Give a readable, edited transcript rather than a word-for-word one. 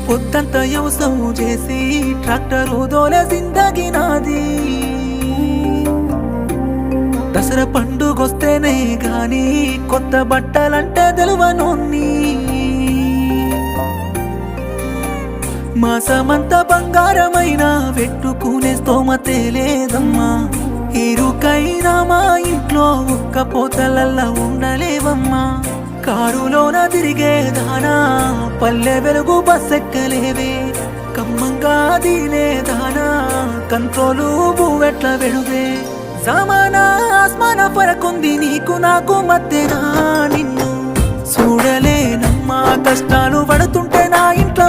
పొద్దంతా వ్యవసాయం చేసి ట్రాక్టరు దోలే జిందగీ నాది దసరా పండుగొస్తేనే గాని కొత్త బట్టలంటే తెలువనోన్ని మాసమంతా బంగారమైన పెట్టుకునే స్తోమతే లేదమ్మా ఇరుకైనా మా ఇంట్లో ఒక్క పోతలల్లా ఉండలేవమ్మా కారులోన తిరిగేదానా పల్లె వెలుగు బస్సెక్కలేవే కమ్మంగా దీనేదానా కంట్రోలు బువ్వెట్ల వెడువే జమానా ఆస్మాన పరకుంది నీకు నాకు మధ్యనా నిన్ను చూడలేనమ్మా కష్టాలు పడుతుంటే నా ఇంట్లో